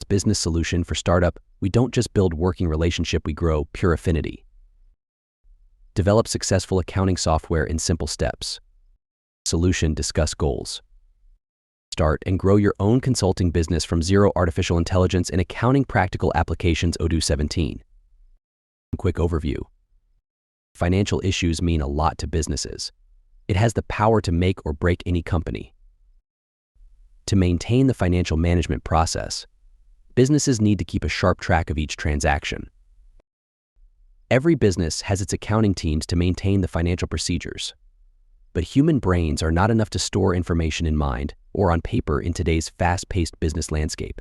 business solution for startup. We don't just build working relationship, we grow pure affinity. Develop successful accounting software in simple steps. Solution, discuss goals. Start and grow your own consulting business from zero. Artificial intelligence in accounting practical applications. Odoo 17. Quick overview. Financial issues mean a lot to businesses. It has the power to make or break any company. To maintain the financial management process, businesses need to keep a sharp track of each transaction. Every business has its accounting teams to maintain the financial procedures. But human brains are not enough to store information in mind or on paper in today's fast-paced business landscape.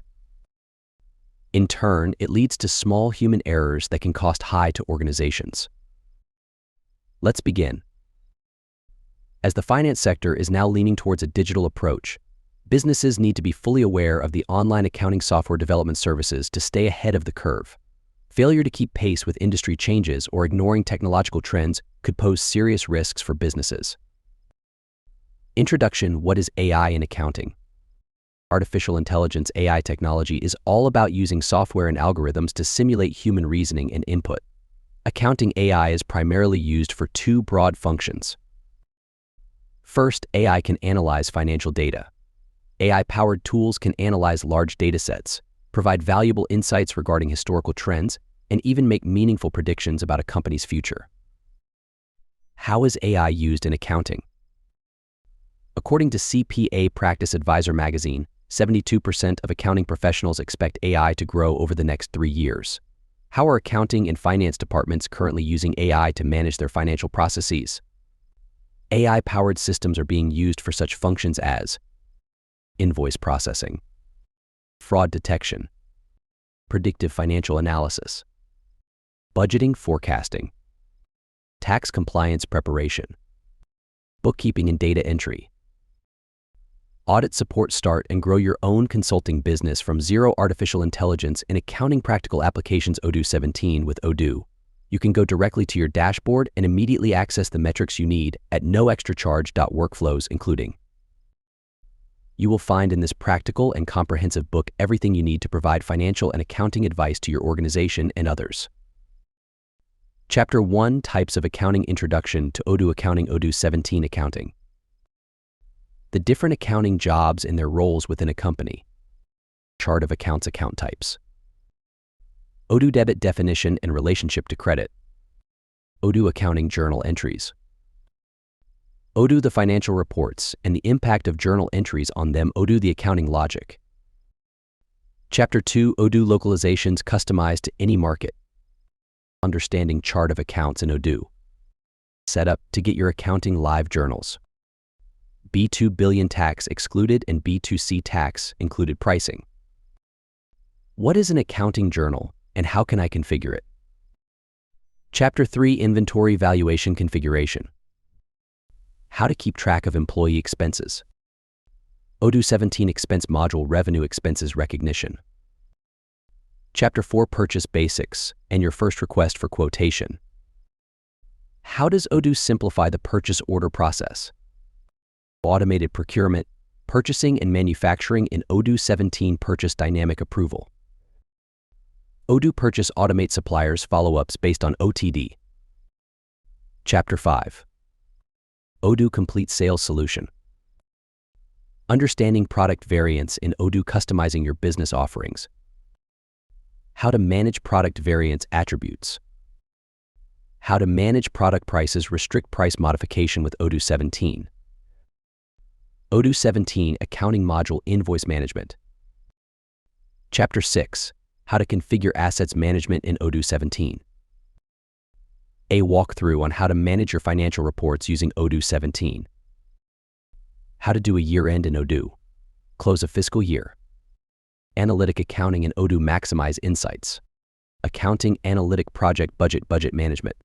In turn, it leads to small human errors that can cost high to organizations. Let's begin. As the finance sector is now leaning towards a digital approach, businesses need to be fully aware of the online accounting software development services to stay ahead of the curve. Failure to keep pace with industry changes or ignoring technological trends could pose serious risks for businesses. Introduction. What is AI in accounting? Artificial intelligence (AI) technology is all about using software and algorithms to simulate human reasoning and input. Accounting AI is primarily used for two broad functions. First, AI can analyze financial data. AI-powered tools can analyze large datasets, provide valuable insights regarding historical trends, and even make meaningful predictions about a company's future. How is AI used in accounting? According to CPA Practice Advisor magazine, 72% of accounting professionals expect AI to grow over the next 3 years. How are accounting and finance departments currently using AI to manage their financial processes? AI-powered systems are being used for such functions as invoice processing, fraud detection, predictive financial analysis, budgeting forecasting, tax compliance preparation, bookkeeping and data entry, audit support. Start and grow your own consulting business from zero. Artificial intelligence in accounting practical applications. Odoo 17. With Odoo, you can go directly to your dashboard and immediately access the metrics you need at no extra charge. Workflows including. You will find in this practical and comprehensive book everything you need to provide financial and accounting advice to your organization and others. Chapter 1. Types of accounting. Introduction to Odoo accounting. Odoo 17. Accounting. The different accounting jobs and their roles within a company. Chart of accounts. Account types. Odoo debit definition and relationship to credit. Odoo accounting journal entries. Odoo the financial reports and the impact of journal entries on them. Odoo the accounting logic. Chapter 2. Odoo localizations customized to any market. Understanding chart of accounts in Odoo. Setup to get your accounting live journals. B2 billion tax excluded and B2C tax included pricing. What is an accounting journal and how can I configure it? Chapter 3. Inventory valuation configuration. How to keep track of employee expenses. Odoo 17. Expense module. Revenue expenses recognition. Chapter 4. Purchase basics and your first request for quotation. How does Odoo simplify the purchase order process? Automated procurement, purchasing and manufacturing in Odoo 17. Purchase dynamic approval. Odoo purchase automate suppliers follow-ups based on OTD. Chapter 5. Odoo complete sales solution. Understanding product variance in Odoo. Customizing your business offerings. How to manage product variance attributes. How to manage product prices. Restrict price modification with Odoo 17. Odoo 17. Accounting module. Invoice management. Chapter 6. How to configure assets management in Odoo 17. A walkthrough on how to manage your financial reports using Odoo 17. How to do a year-end in Odoo. Close a fiscal year. Analytic accounting in Odoo. Maximize insights. Accounting analytic project budget management.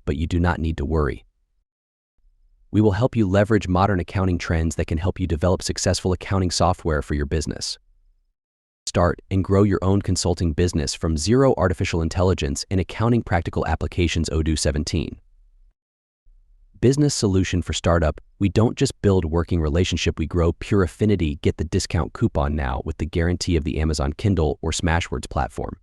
But you do not need to worry. We will help you leverage modern accounting trends that can help you develop successful accounting software for your business. Start and grow your own consulting business from zero. Artificial intelligence in accounting practical applications. Odoo 17. Business solution for startup, we don't just build working relationship, we grow pure affinity, get the discount coupon now with the guarantee of the Amazon Kindle or Smashwords platform.